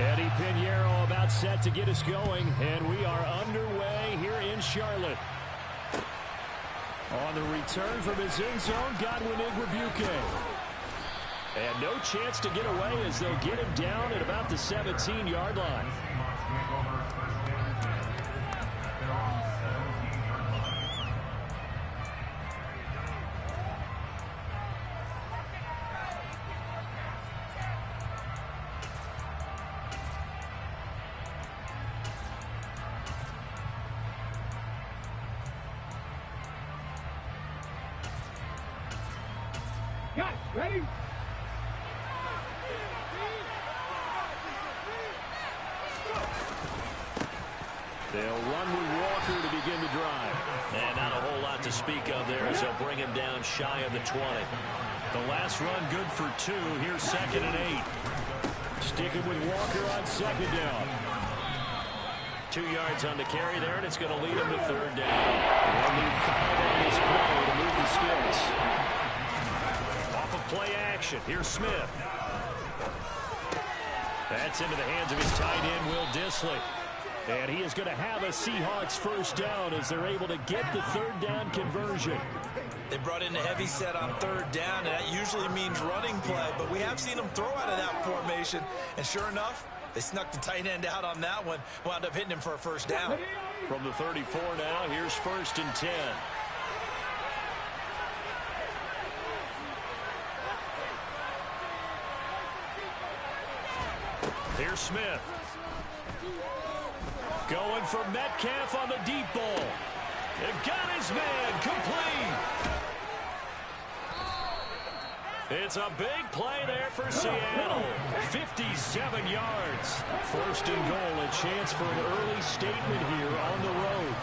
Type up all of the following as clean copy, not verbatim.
Eddie Pinheiro about set to get us going, and we are underway here in Charlotte. On the return from his end zone, Godwin Igwebuike. And no chance to get away as they'll get him down at about the 17-yard line. Ready? They'll run with Walker to begin the drive. And not a whole lot to speak of there as they'll bring him down shy of the 20. The last run good for 2. Here's 2nd and 8. Sticking with Walker on 2nd down. 2 yards on the carry there, and it's going to lead him to 3rd down. They'll need 5 on this play to move the sticks. Off of play action. Here's Smith. That's into the hands of his tight end, Will Dissly. And he is going to have a Seahawks first down as they're able to get the 3rd down conversion. They brought in a heavy set on 3rd down, and that usually means running play, but we have seen them throw out of that formation, and sure enough, they snuck the tight end out on that one, wound up hitting him for a first down. From the 34 now, here's 1st and 10. Here's Smith. Going for Metcalf on the deep ball. They've got his man complete. It's a big play there for Seattle. 57 yards. 1st and goal, a chance for an early statement here on the road.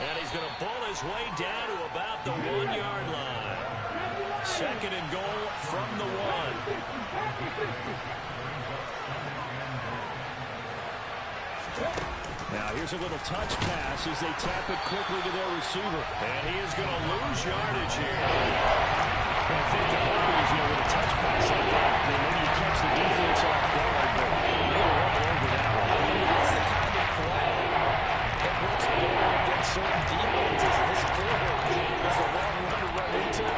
And he's going to pull his way down to about the 1-yard line. 2nd and goal from the 1. Now here's a little touch pass as they tap it quickly to their receiver. And he is going to lose yardage here. I think the hope is, with a touch pass like that, maybe you catch the defense off guard, but they were all over that one. It's the kind of play that works better against certain defenses. This quarterback was a long one to run into.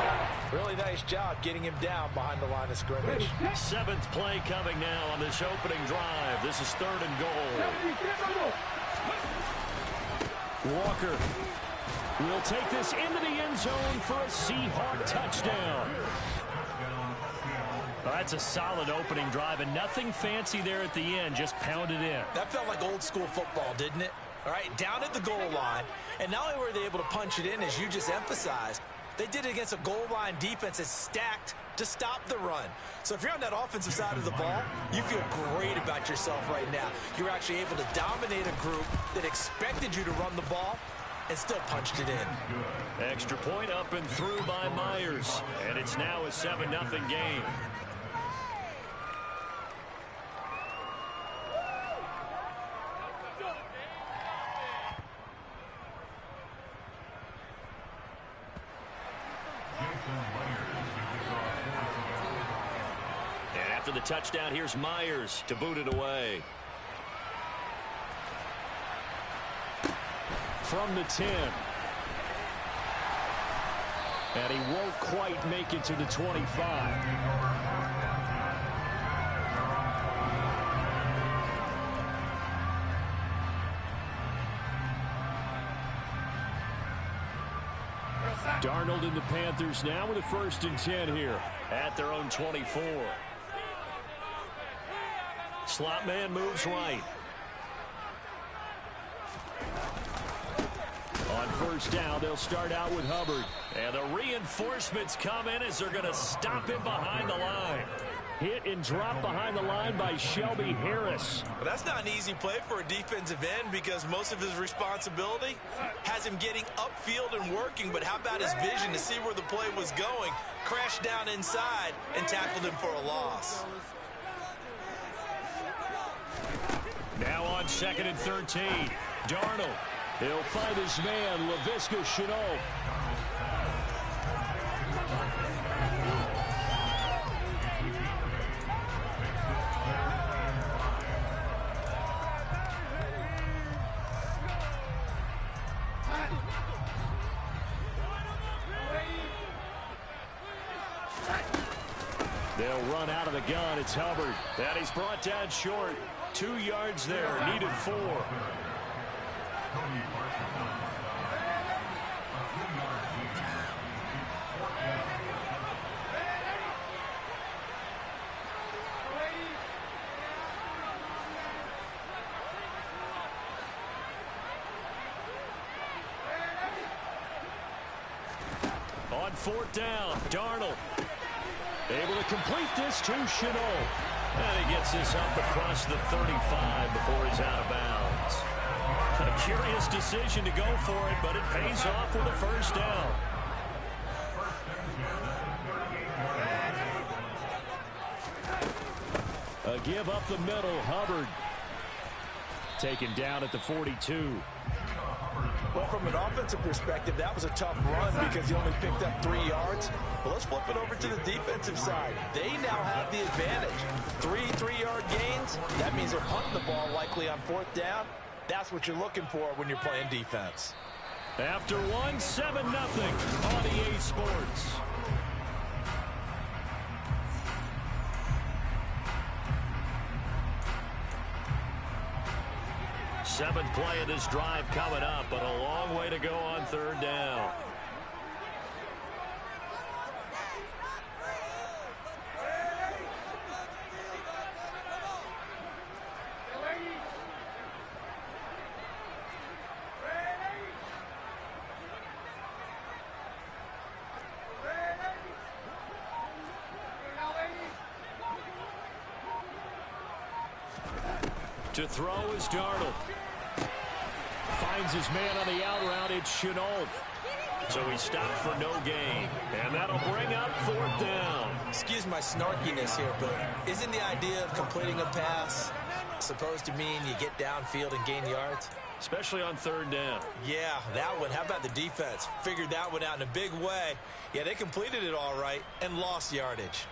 Really nice job getting him down behind the line of scrimmage. 7th play coming now on this opening drive. This is 3rd and goal. Walker will take this into the end zone for a Seahawk touchdown. Well, that's a solid opening drive, and nothing fancy there at the end, just pounded in. That felt like old school football, didn't it? All right, down at the goal line, and not only were they able to punch it in, as you just emphasized, they did it against a goal line defense that's stacked to stop the run. So if you're on that offensive side of the ball, you feel great about yourself right now. You're actually able to dominate a group that expected you to run the ball and still punched it in. Extra point up and through by Myers. And it's now a 7-0 game. And after the touchdown, here's Myers to boot it away. From the 10. And he won't quite make it to the 25. Darnold and the Panthers now with a 1st and 10 here at their own 24. Slot man moves right. On 1st down, they'll start out with Hubbard. And the reinforcements come in as they're going to stop him behind the line. Hit and drop behind the line by Shelby Harris. Well, that's not an easy play for a defensive end because most of his responsibility has him getting upfield and working. But how about his vision to see where the play was going? Crashed down inside and tackled him for a loss. Now on 2nd and 13. Darnold. He'll find his man, Laviska Shenault. They'll run out of the gun. It's Hubbard. And he's brought down short. 2 yards there. Needed 4. On 4th down, Darnold able to complete this to Chenault. And he gets this up across the 35 before he's out of bounds. A curious decision to go for it, but it pays off with a 1st down. A give up the middle, Hubbard. Taken down at the 42. Well, from an offensive perspective, that was a tough run because he only picked up 3 yards. But let's flip it over to the defensive side. They now have the advantage. 3 3-yard gains. That means they're punting the ball likely on 4th down. That's what you're looking for when you're playing defense. After 1, 7-0 on EA Sports. Seventh play of this drive coming up, but a long way to go on 3rd down. To throw is Darnold. Finds his man on the out route. It's Chenault. So he stopped for no gain. And that'll bring up 4th down. Excuse my snarkiness here, but isn't the idea of completing a pass supposed to mean you get downfield and gain yards? Especially on 3rd down. Yeah, that one. How about the defense? Figured that one out in a big way. Yeah, they completed it all right and lost yardage.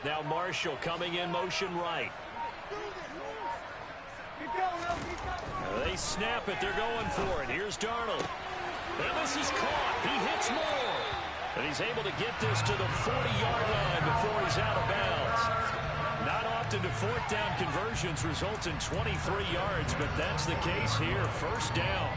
Now Marshall coming in motion right. They snap it. They're going for it. Here's Darnold. And this is caught. He hits more. And he's able to get this to the 40-yard line before he's out of bounds. Not often do 4th down conversions result in 23 yards, but that's the case here. 1st down.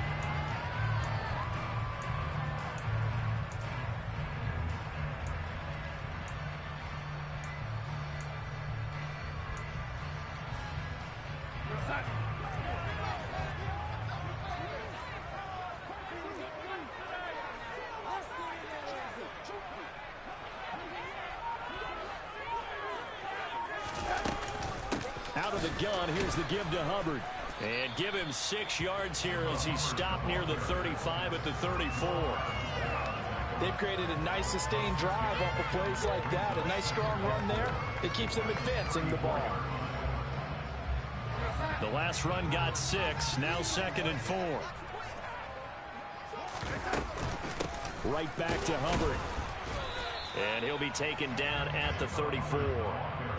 Out of the gun, here's the give to Hubbard. And give him 6 yards here as he stopped near the 35 at the 34. They've created a nice sustained drive off of plays like that. A nice strong run there. It keeps them advancing the ball. The last run got 6. Now 2nd and 4. Right back to Hubbard. And he'll be taken down at the 34.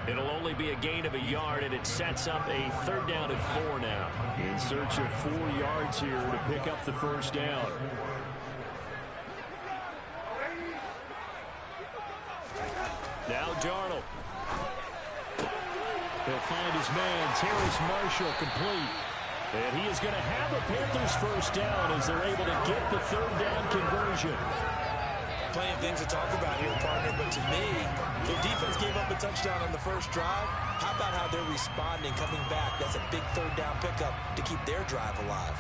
It'll only be a gain of a yard, and it sets up a 3rd down and 4 now. In search of 4 yards here to pick up the 1st down. Now Darnold. He'll find his man, Terrace Marshall, complete. And he is going to have a Panthers 1st down as they're able to get the 3rd down conversion. Plenty of things to talk about here, partner, but to me, the defense gave up a touchdown on the 1st drive. How about how they're responding, coming back? That's a big 3rd down pickup to keep their drive alive.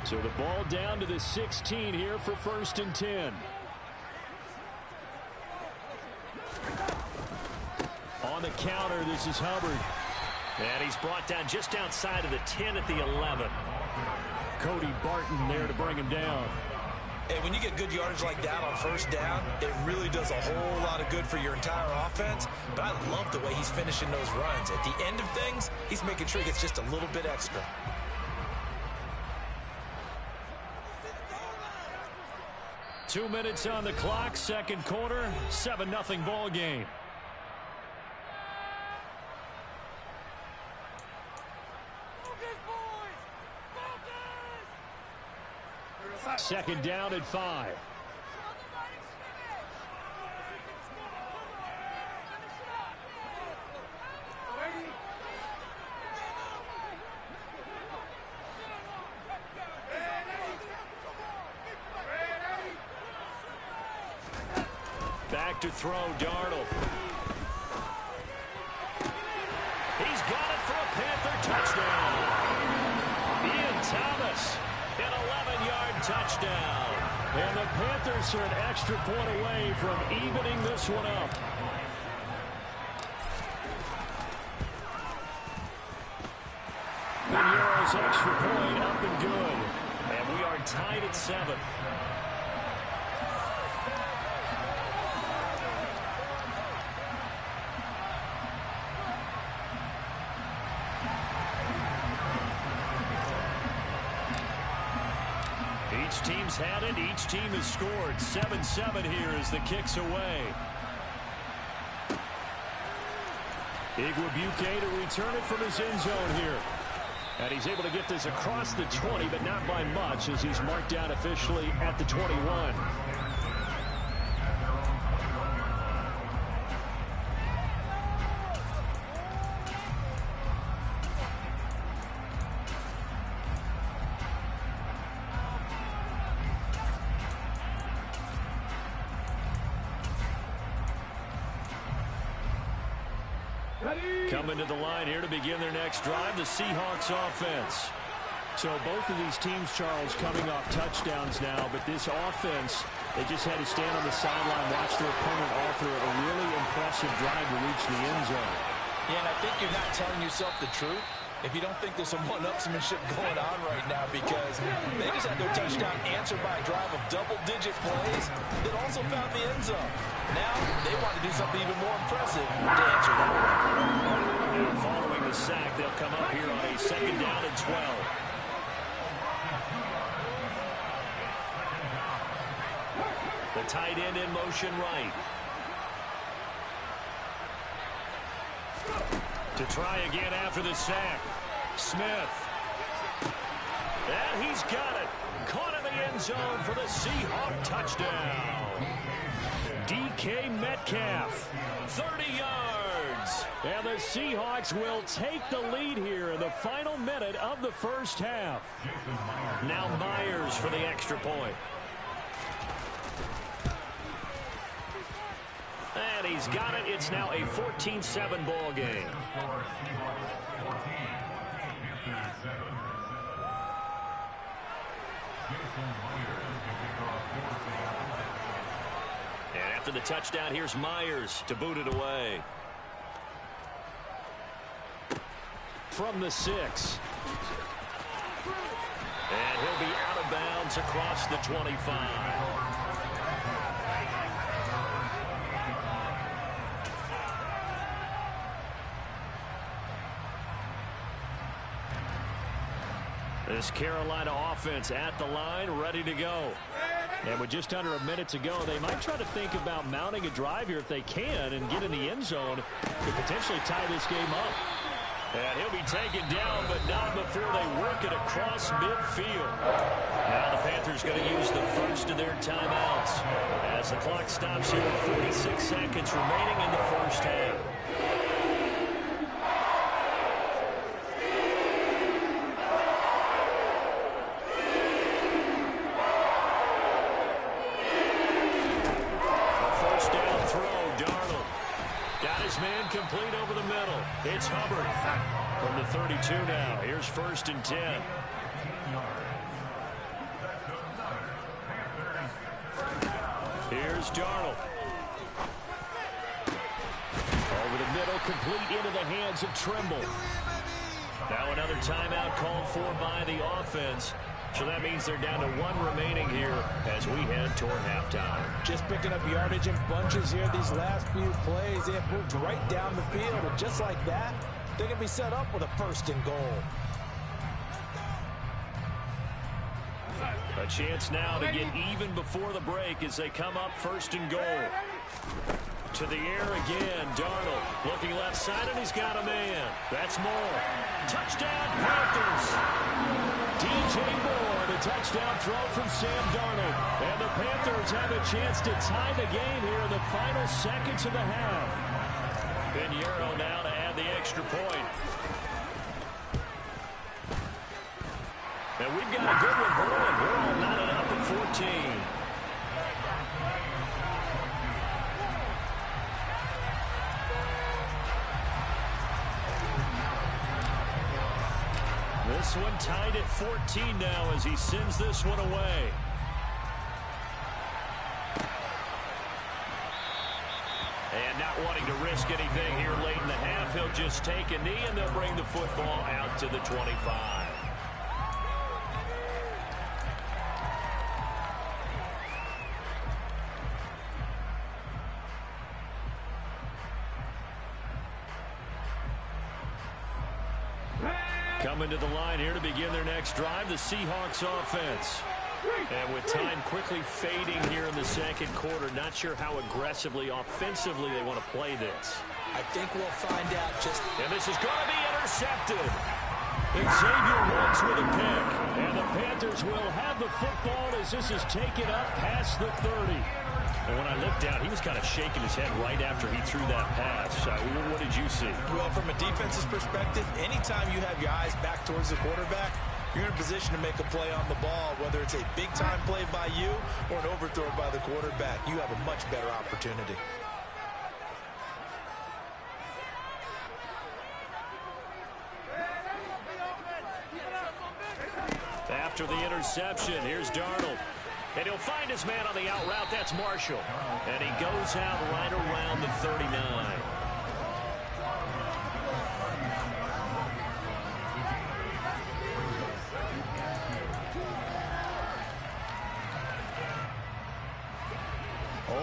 So the ball down to the 16 here for 1st and 10. On the counter, this is Hubbard. And he's brought down just outside of the 10 at the 11. Cody Barton there to bring him down. And when you get good yardage like that on 1st down, it really does a whole lot of good for your entire offense. But I love the way he's finishing those runs. At the end of things, he's making sure he gets just a little bit extra. Two minutes on the clock, 2nd quarter, 7-0 ball game. Second down and 5. Back to throw, Darnold. He's got it for a Panther touchdown. Ian Thomas, an 11-yard touchdown. And the Panthers are an extra point away from evening this one up. Piñeiro's extra point up and good. And we are tied at 7. Each team's had it. Each team has scored. 7-7 here as the kick's away. Igwebuike to return it from his end zone here. And he's able to get this across the 20, but not by much as he's marked down officially at the 21. Coming to the line here to begin their next drive, the Seahawks offense. So both of these teams, Charles, coming off touchdowns now, but this offense, they just had to stand on the sideline, watch their opponent offer a really impressive drive to reach the end zone. Yeah, and I think you're not telling yourself the truth if you don't think there's some one-upsmanship going on right now, because they just had their touchdown answered by a drive of double-digit plays that also found the end zone. Now they want to do something even more impressive to answer that one. And following the sack, they'll come up here on a second down and 12. The tight end in motion right. To try again after the sack. Smith. And he's got it. Caught in the end zone for the Seahawk touchdown. DK Metcalf, 30 yards. And the Seahawks will take the lead here in the final minute of the first half. Now Myers for the extra point. And he's got it. It's now a 14-7 ball game. And after the touchdown, here's Myers to boot it away. From the 6. And he'll be out of bounds across the 25. This Carolina offense at the line, ready to go. And with just under a minute to go, they might try to think about mounting a drive here if they can and get in the end zone to potentially tie this game up. And he'll be taken down, but not before they work it across midfield. Now the Panthers going to use the first of their timeouts as the clock stops here with 46 seconds remaining in the first half. Man complete over the middle. It's Hubbard from the 32 now. Here's 1st and 10. Here's Darnold. Over the middle, complete into the hands of Trimble. Now another timeout called for by the offense. So that means they're down to 1 remaining here as we head toward halftime. Just picking up yardage in bunches here these last few plays. They have moved right down the field, and just like that, they're going to be set up with a 1st and goal. A chance now to get even before the break as they come up 1st and goal. To the air again, Darnold looking left side, and he's got a man. That's Moore. Touchdown, Panthers. DJ Moore, the touchdown throw from Sam Darnold. And the Panthers have a chance to tie the game here in the final seconds of the half. Pinheiro now to add the extra point. And we've got a good one brewing. We're all knotted up at 14. This one tied at 14 now as he sends this one away. And not wanting to risk anything here late in the half, he'll just take a knee and they'll bring the football out to the 25. Coming to the line here to begin their next drive, the Seahawks offense. And with time quickly fading here in the second quarter, not sure how aggressively, offensively they want to play this. I think we'll find out just... And this is going to be intercepted. Xavier Woods with a pick. And the Panthers will have the football as this is taken up past the 30. And when I looked down, he was kind of shaking his head right after he threw that pass. What did you see? Well, from a defense's perspective, anytime you have your eyes back towards the quarterback, you're in a position to make a play on the ball, whether it's a big-time play by you or an overthrow by the quarterback. You have a much better opportunity. After the interception, here's Darnold. And he'll find his man on the out route. That's Marshall. And he goes out right around the 39.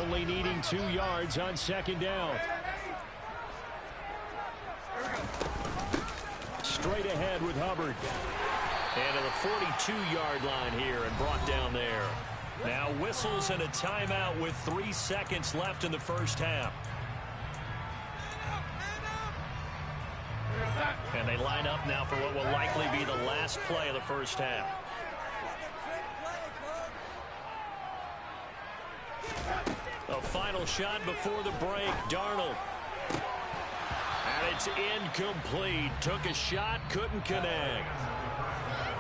Only needing 2 yards on second down. Straight ahead with Hubbard. And to the 42-yard line here and brought down there. Now whistles and a timeout with 3 seconds left in the first half. And they line up now for what will likely be the last play of the first half. A final shot before the break. Darnold. And it's incomplete. Took a shot, couldn't connect.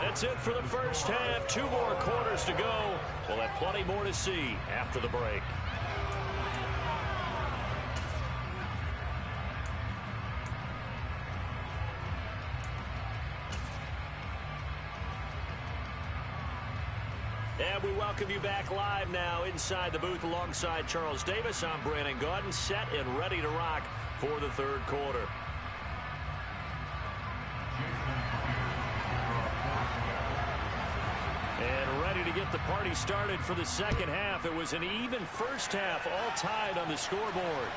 That's it for the first half. 2 more quarters to go. We'll have plenty more to see after the break. And we welcome you back live now inside the booth alongside Charles Davis. I'm Brandon Gaudin, set and ready to rock for the third quarter. And ready to get the party started for the second half. It was an even first half, all tied on the scoreboard.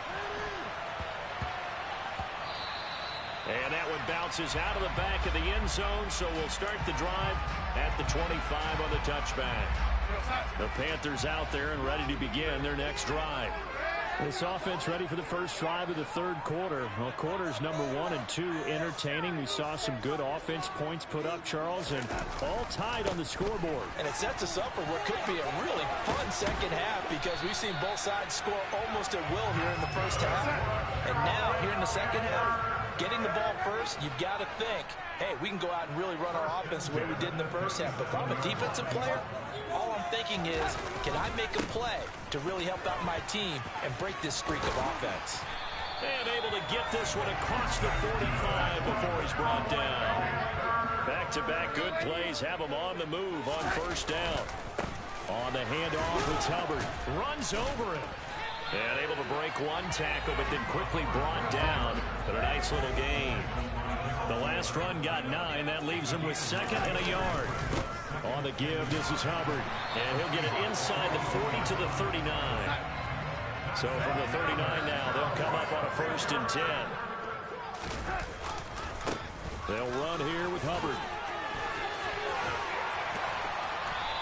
And that one bounces out of the back of the end zone, so we'll start the drive at the 25 on the touchback. The Panthers out there and ready to begin their next drive. This offense ready for the first drive of the third quarter. Well, quarters number 1 and 2 entertaining. We saw some good offense points put up, Charles, and all tied on the scoreboard. And it sets us up for what could be a really fun second half because we've seen both sides score almost at will here in the first half. And now, here in the second half, getting the ball first, you've got to think, hey, we can go out and really run our offense the way we did in the first half. But if I'm a defensive player, all I'm thinking is, can I make a play to really help out my team and break this streak of offense? And able to get this one across the 45 before he's brought down. Back-to-back good plays have him on the move on first down. On the handoff, it's Hubbard. Runs over him. And able to break one tackle, but then quickly brought down. But a nice little gain. The last run got 9. That leaves him with 2nd and a yard. On the give, this is Hubbard. And he'll get it inside the 40 to the 39. So from the 39 now, they'll come up on a 1st and 10. They'll run here with Hubbard.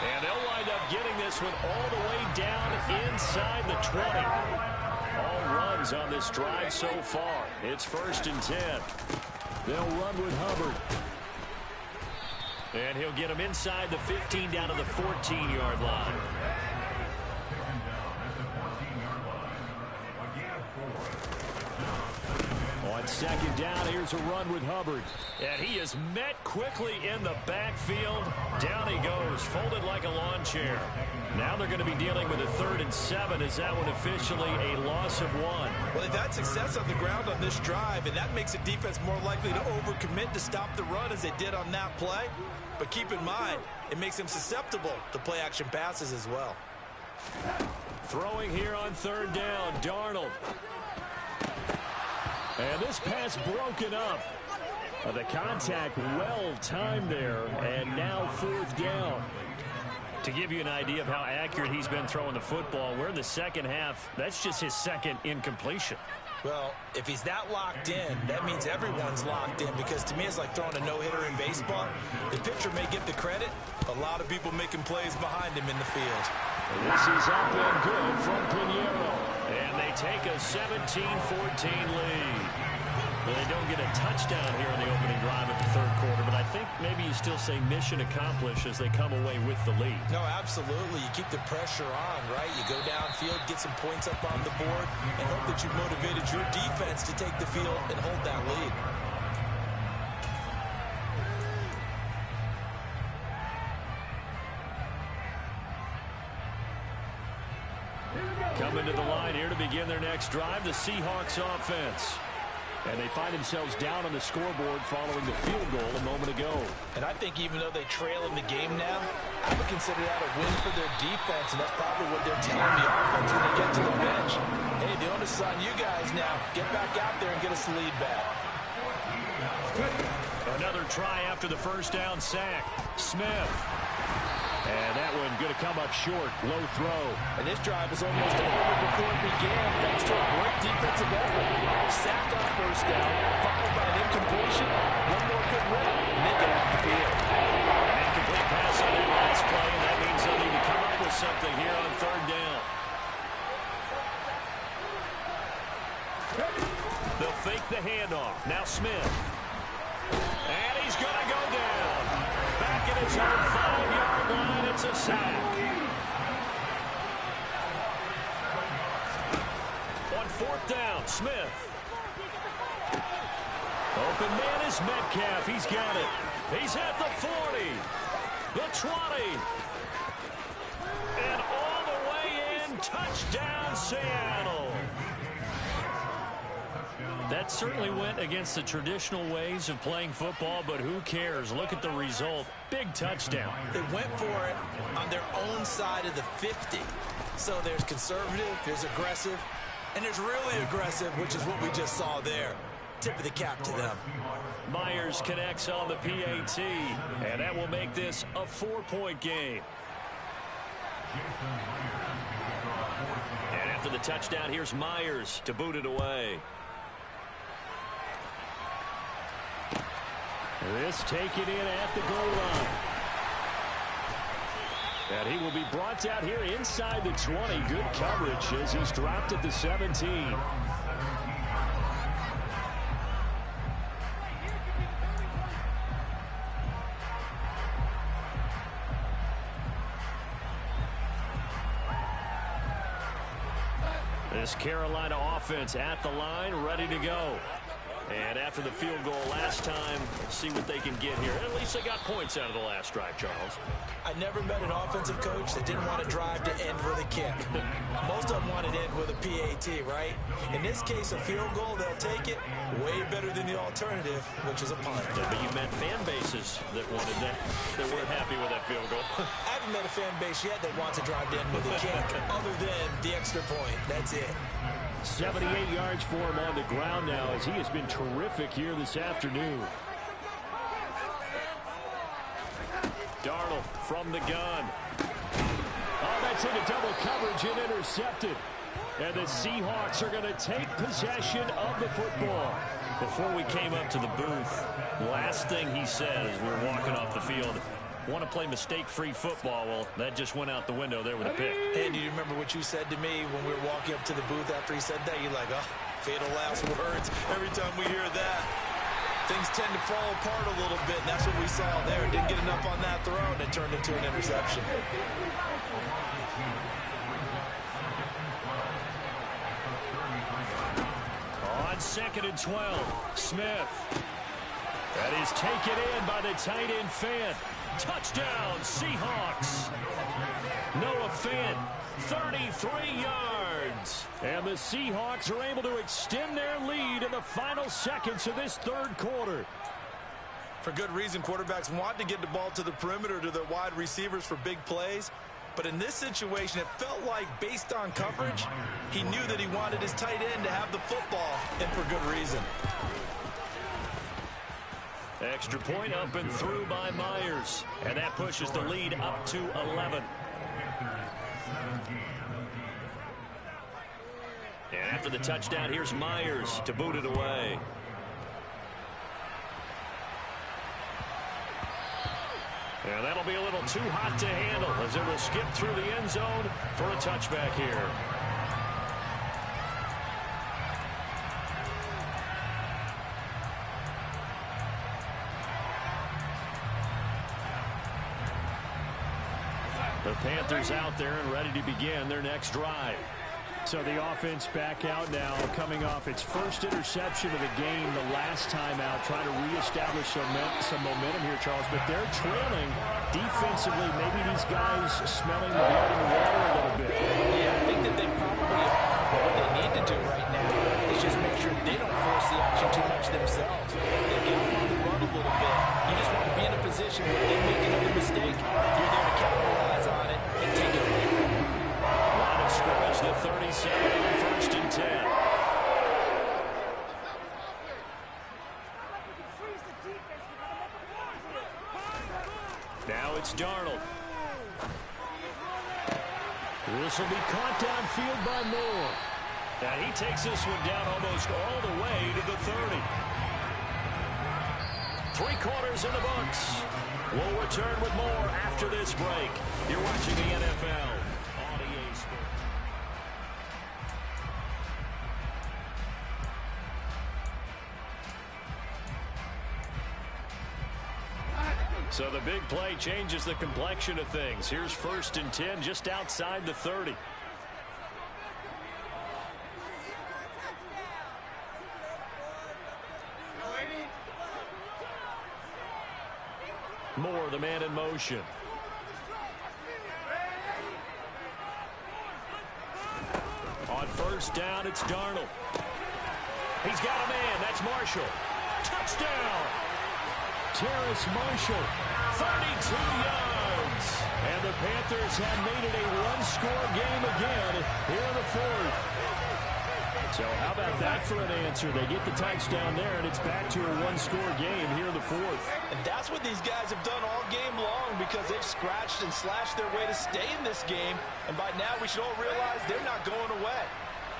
And they'll wind up getting this one all the way down inside the 20. All runs on this drive so far. It's 1st and 10. They'll run with Hubbard. And And he'll get him inside the 15 down to the 14-yard line. On second down, here's a run with Hubbard. And he is met quickly in the backfield. Down he goes, folded like a lawn chair. Now they're going to be dealing with a 3rd and 7. Is that one officially a loss of 1? Well, they've had success on the ground on this drive, and that makes a defense more likely to overcommit to stop the run as they did on that play. But keep in mind, it makes them susceptible to play-action passes as well. Throwing here on 3rd down, Darnold. And this pass broken up. The contact well timed there, and now 4th down. To give you an idea of how accurate he's been throwing the football, we're in the second half. That's just his 2nd incompletion. Well, if he's that locked in, that means everyone's locked in, because to me it's like throwing a no-hitter in baseball. The pitcher may get the credit, a lot of people making plays behind him in the field. This is up and good from Pinheiro. And they take a 17-14 lead. Well, they don't get a touchdown here in the opening drive of the 3rd quarter, but I think maybe you still say mission accomplished as they come away with the lead. No, absolutely. You keep the pressure on, right? You go downfield, get some points up on the board, and hope that you've motivated your defense to take the field and hold that lead. Coming to the line here to begin their next drive, the Seahawks offense. And they find themselves down on the scoreboard following the field goal a moment ago. And I think even though they trail in the game now, I would consider that a win for their defense, and that's probably what they're telling the offense when they get to the bench. Hey, the onus is on you guys now. Get back out there and get us the lead back. Another try after the 1st down sack. Smith. And that one going to come up short. Low throw. And this drive is almost over before it began, thanks to a great defensive effort. Sacked on 1st down, followed by an incompletion. One more good run, and they get off the field. An incomplete pass on that last play, and that means they'll need to come up with something here on 3rd down. They'll fake the handoff. Now Smith. And he's going to go down. Back at his own 5-yard line, it's a sack. On 4th down, Smith. Open man is Metcalf. He's got it. He's at the 40, the 20, and all the way in. Touchdown, Seattle. That certainly went against the traditional ways of playing football, but who cares? Look at the result. Big touchdown. They went for it on their own side of the 50. So there's conservative, there's aggressive, and there's really aggressive, which is what we just saw there. Tip of the cap to them. Myers connects on the PAT, and that will make this a 4-point game. And after the touchdown, here's Myers to boot it away. This taken in at the goal line. And he will be brought out here inside the 20. Good coverage as he's dropped at the 17. This Carolina offense at the line, ready to go. And after the field goal last time, see what they can get here. At least they got points out of the last drive, Charles. I never met an offensive coach that didn't want to drive to end with a kick. Most of them wanted to end with a PAT, right? In this case, a field goal, they'll take it. Way better than the alternative, which is a punt. Yeah, but you met fan bases that wanted that, that weren't happy with that field goal. I haven't met a fan base yet that wants to drive to end with a kick, other than the extra point. That's it. 78 yards for him on the ground now as he has been terrific here this afternoon. Darnold from the gun. Oh, that's into double coverage and intercepted. And the Seahawks are going to take possession of the football. Before we came up to the booth, last thing he said as we were walking off the field, want to play mistake-free football. Well, that just went out the window there with a pick. And do you remember what you said to me when we were walking up to the booth after he said that? You're like, oh, fatal last words. Every time we hear that, things tend to fall apart a little bit, and that's what we saw there. Didn't get enough on that throw, and it turned into an interception. On 2nd and 12, Smith. That is taken in by the tight end Fant. Touchdown, Seahawks. Noah Fant, 33 yards. And the Seahawks are able to extend their lead in the final seconds of this third quarter. For good reason, quarterbacks want to get the ball to the perimeter to their wide receivers for big plays. But in this situation, it felt like, based on coverage, he knew that he wanted his tight end to have the football, and for good reason. Extra point up and through by Myers. And that pushes the lead up to 11. And after the touchdown, here's Myers to boot it away. And that'll be a little too hot to handle as it will skip through the end zone for a touchback here. The Panthers out there and ready to begin their next drive. So the offense back out now, coming off its first interception of the game the last time out, trying to reestablish some momentum here, Charles. But they're trailing defensively. Maybe these guys smelling the blood in the water a little bit. Yeah, I think that they probably are. But what they need to do right now is just make sure they don't force the action too much themselves. They get on the run a little bit. You just want to be in a position where they make another mistake. You're there to capitalize on it and take it away from them. Line of scrimmage to 37 on 1st and 10. Now it's Darnold. This will be caught downfield by Moore. And he takes this one down almost all the way to the 30. 3 quarters in the books. We'll return with more after this break. You're watching the NFL on EA Sports. So the big play changes the complexion of things. Here's 1st and 10 just outside the 30. Moore, the man in motion. On 1st down, it's Darnold. He's got a man. That's Marshall. Touchdown! Terrace Marshall, 32 yards. And the Panthers have made it a one-score game again here in the 4th. So how about that for an answer? They get the touchdown there, and it's back to a one-score game here in the 4th. And that's what these guys have done all game long, because they've scratched and slashed their way to stay in this game. And by now, we should all realize they're not going away.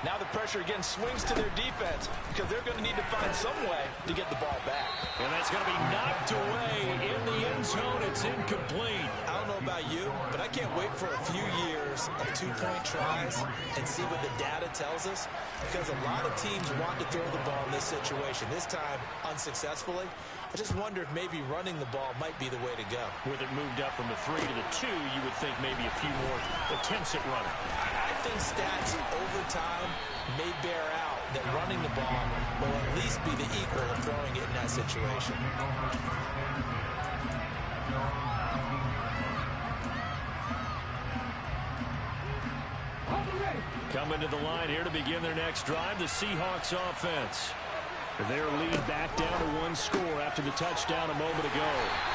Now the pressure again swings to their defense, because they're going to need to find some way to get the ball back. And that's going to be knocked away in the end zone. It's incomplete. I don't know about you, but I can't wait for a few years of 2-point tries and see what the data tells us, because a lot of teams want to throw the ball in this situation, this time unsuccessfully. I just wonder if maybe running the ball might be the way to go. With it moved up from the 3 to the 2, you would think maybe a few more attempts at running. I think stats over time may bear out that running the ball will at least be the equal of throwing it in that situation. Coming to the line here to begin their next drive, the Seahawks offense. Their lead back down to 1 score after the touchdown a moment ago.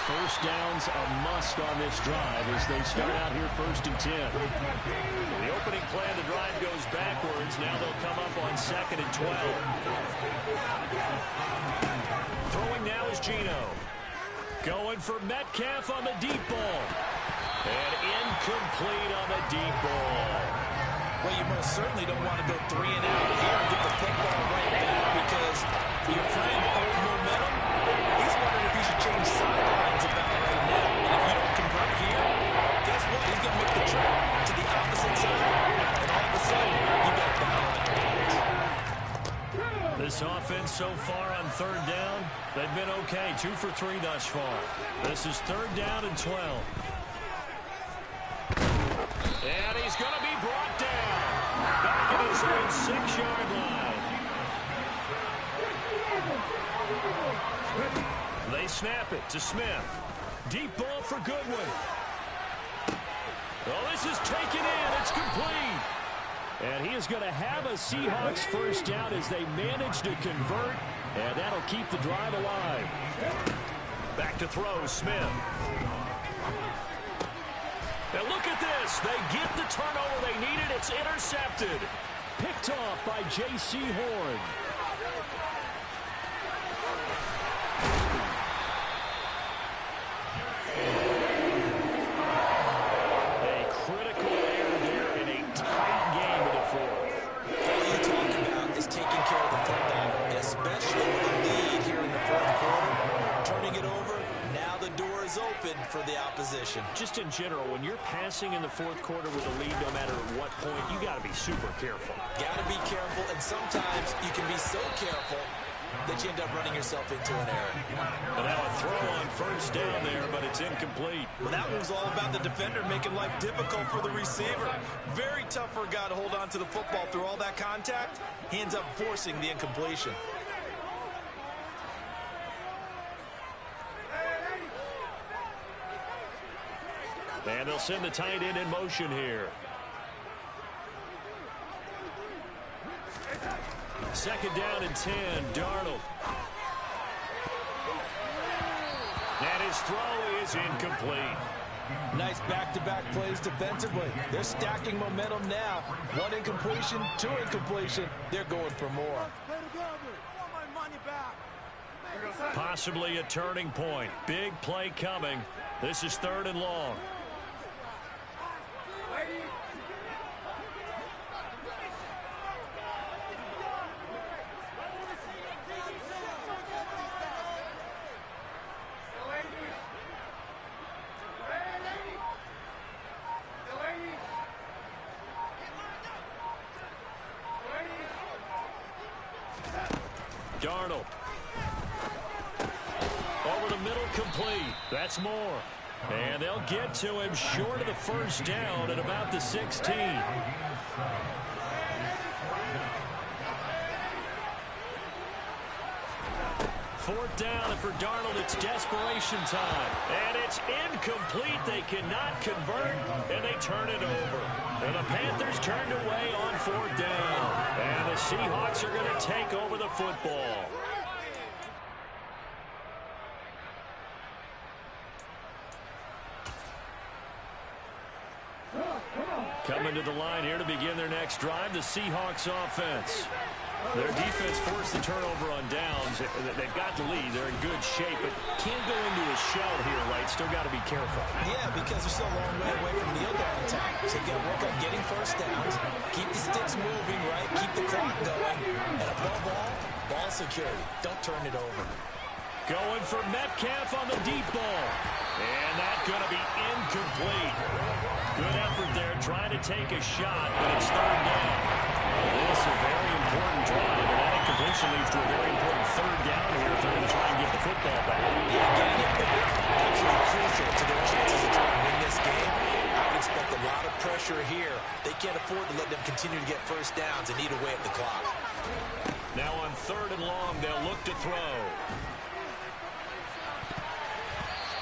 1st down's a must on this drive as they start out here 1st and 10. The opening play of the drive goes backwards. Now they'll come up on 2nd and 12. Throwing now is Geno. Going for Metcalf on the deep ball. And incomplete on the deep ball. Well, you most certainly don't want to go 3 and out here and get the football right back, because your friend, old momentum, he's wondering if he should change sidelines about right now. And if you don't convert here, guess what? He's going to make the trip to the opposite side. And all of a sudden, you got a battle on your hands. This offense so far on third down, they've been okay. 2 for 3 thus far. This is 3rd down and 12. And he's going to be brought down. Back at his own 6-yard line. They snap it to Smith. Deep ball for Goodwin. Oh, this is taken in. It's complete. And he is going to have a Seahawks first down as they manage to convert, and that'll keep the drive alive. Back to throw, Smith. And look at this. They get the turnover they needed. It's intercepted. Picked off by J.C. Horn. For the opposition. Just in general, when you're passing in the 4th quarter with a lead, no matter what point, you got to be super careful. Got to be careful, and sometimes you can be so careful that you end up running yourself into an error. And now a throw on first down there, but it's incomplete. Well, that one was all about the defender making life difficult for the receiver. Very tough for a guy to hold on to the football through all that contact. He ends up forcing the incompletion. And they'll send the tight end in motion here. 2nd down and 10, Darnold. And his throw is incomplete. Nice back-to-back plays defensively. They're stacking momentum now. 1 incompletion, 2 incompletion. They're going for more. Possibly a turning point. Big play coming. This is 3rd and long. Darnold. Over the middle, complete. That's more. And they'll get to him short of the first down at about the 16. 4th down, and for Darnold, it's desperation time. And it's incomplete. They cannot convert, and they turn it over. And the Panthers turned away on 4th down. And the Seahawks are going to take over the football. Coming to the line here to begin their next drive, the Seahawks offense. Their defense forced the turnover on downs. They've got the lead. They're in good shape, but can't go into a shell here, right? Still got to be careful. Yeah, because they're still a long way away from kneel down attack. So you got to work on getting first downs, keep the sticks moving, right? Keep the clock going. And above all, ball security. Don't turn it over. Going for Metcalf on the deep ball. And that's going to be incomplete. Good effort there, trying to take a shot, but it's 3rd down. This is a very important drive, and that incompletion leads to a very important 3rd down here if they're going to try and get the football back. Yeah, getting it back, absolutely crucial to their chances of trying to win this game. I would expect a lot of pressure here. They can't afford to let them continue to get first downs and eat away at the clock. Now on 3rd and long, they'll look to throw.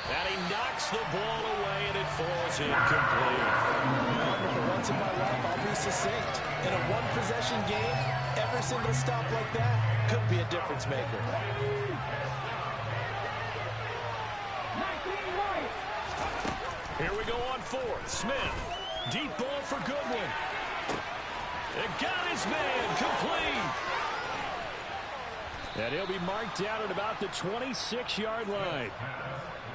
And he knocks the ball away, and it falls incomplete. For once in my life, I'll be succinct. In a one-possession game, every single stop like that could be a difference maker. Here we go on 4th. Smith. Deep ball for Goodwin. It got his man complete. And he'll be marked down at about the 26-yard line.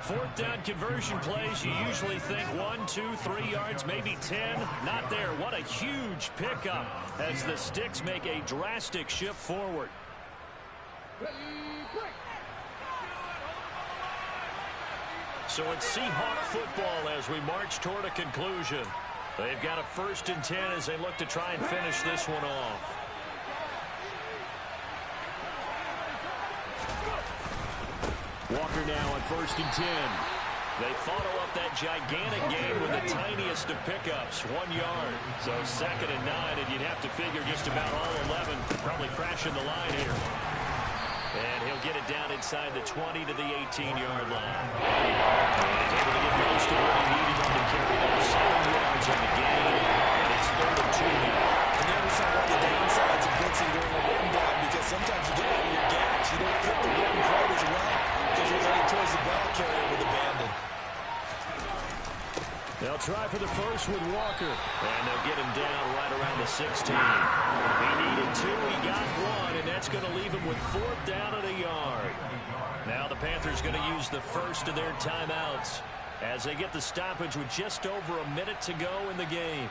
4th down conversion plays, you usually think 1, 2, 3 yards, maybe 10. Not there. What a huge pickup as the Sticks make a drastic shift forward. So it's Seahawk football as we march toward a conclusion. They've got a 1st and 10 as they look to try and finish this one off. now on 1st and 10. They follow up that gigantic gain with the tiniest of pickups, 1 yard. So 2nd and 9, and you'd have to figure just about all 11 probably crashing the line here. And he'll get it down inside the 20 to the 18-yard line. And he's able to get most of what he needed on the carry. There 7 yards on the gain, and it's 3rd and 2 now. And there we saw one of the downsides of blitzing during a run down, because sometimes you get out of your gaps. You don't fit the run quite as well because you're heading towards the ball carrier with abandon. They'll try for the first with Walker, and they'll get him down right around the 16. He needed 2, he got 1, and that's going to leave him with 4th down and a yard. Now the Panthers going to use the first of their timeouts as they get the stoppage with just over a minute to go in the game.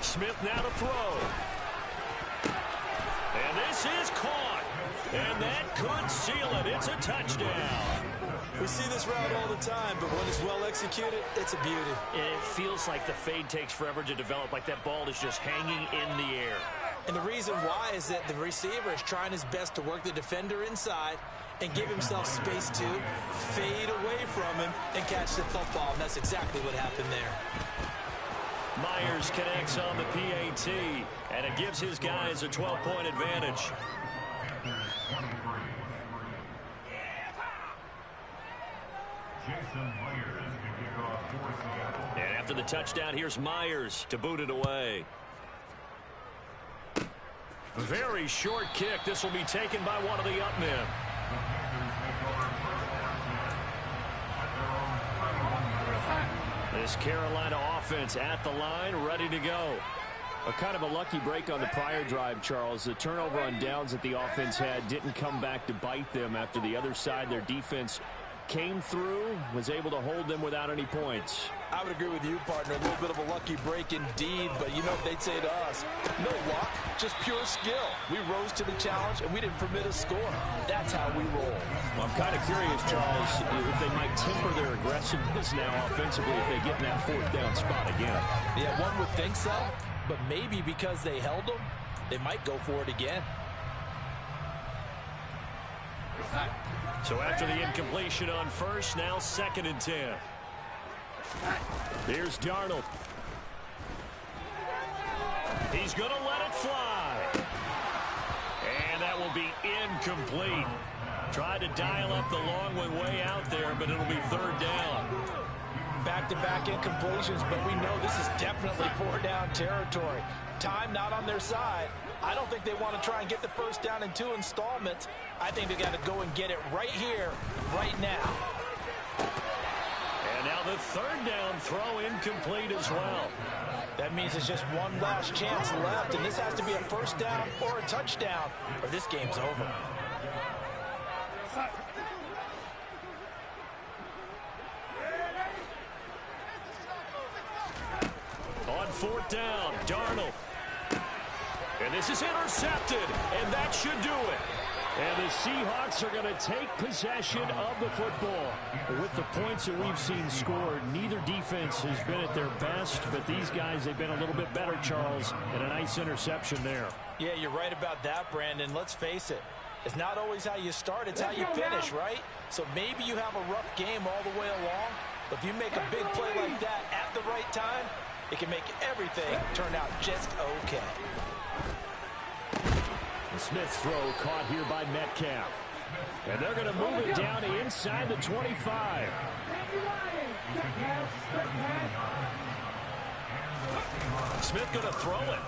Smith now to throw. And this is caught. And that could seal it. It's a touchdown. We see this route all the time, but when it's well executed, it's a beauty. It feels like the fade takes forever to develop, like that ball is just hanging in the air. And the reason why is that the receiver is trying his best to work the defender inside and give himself space to fade away from him and catch the football. And that's exactly what happened there. Myers connects on the PAT, and it gives his guys a 12-point advantage. And after the touchdown, here's Myers to boot it away. Very short kick. This will be taken by one of the up men. This Carolina offense at the line, ready to go. A kind of a lucky break on the prior drive, Charles. The turnover on downs that the offense had didn't come back to bite them after the other side. Their defense came through, was able to hold them without any points. I would agree with you, partner. A little bit of a lucky break indeed, but you know what they'd say to us? No luck, just pure skill. We rose to the challenge, and we didn't permit a score. That's how we roll. Well, I'm kind of curious, Charles, if they might temper their aggressiveness now offensively if they get in that 4th down spot again. Yeah, one would think so, but maybe because they held them, they might go for it again. So after the incompletion on first, now 2nd and 10. Here's Darnold. He's going to let it fly. And that will be incomplete. Tried to dial up the long one way out there, but it'll be 3rd down. Back-to-back incompletions, but we know this is definitely 4th down territory. Time not on their side. I don't think they want to try and get the first down in 2 installments. I think they got to go and get it right here, right now. And now the 3rd down throw incomplete as well. That means it's just one last chance left, and this has to be a first down or a touchdown, or this game's over. On 4th down, Darnold. And this is intercepted, and that should do it. And the Seahawks are going to take possession of the football. With the points that we've seen scored, neither defense has been at their best, but these guys, they've been a little bit better, Charles, and a nice interception there. Yeah, you're right about that, Brandon. Let's face it. It's not always how you start, it's how you finish, right? So maybe you have a rough game all the way along, but if you make a big play like that at the right time, it can make everything turn out just okay. The Smith's throw caught here by Metcalf. And they're going to move it down to inside the 25. Smith going to throw it.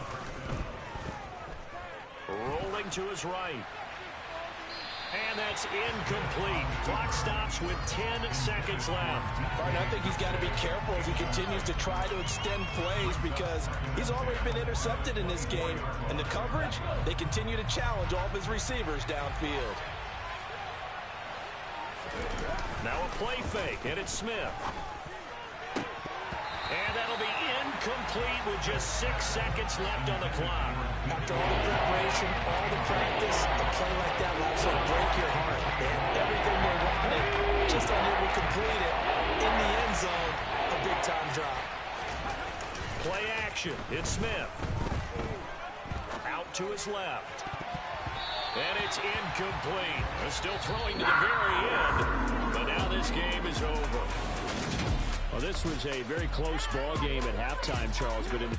Rolling to his right. And that's incomplete. Clock stops with 10 seconds left. All right, I think he's got to be careful as he continues to try to extend plays because he's already been intercepted in this game. And the coverage, they continue to challenge all of his receivers downfield. Now a play fake, and it's Smith. And that'll be incomplete with just 6 seconds left on the clock. After all the preparation, all the practice, a play like that will also break your heart. They had everything they wanted, just unable to complete it. In the end zone, a big-time drop. Play action. It's Smith. Out to his left. And it's incomplete. They're still throwing to the very end. But now this game is over. Well, this was a very close ball game at halftime, Charles, but in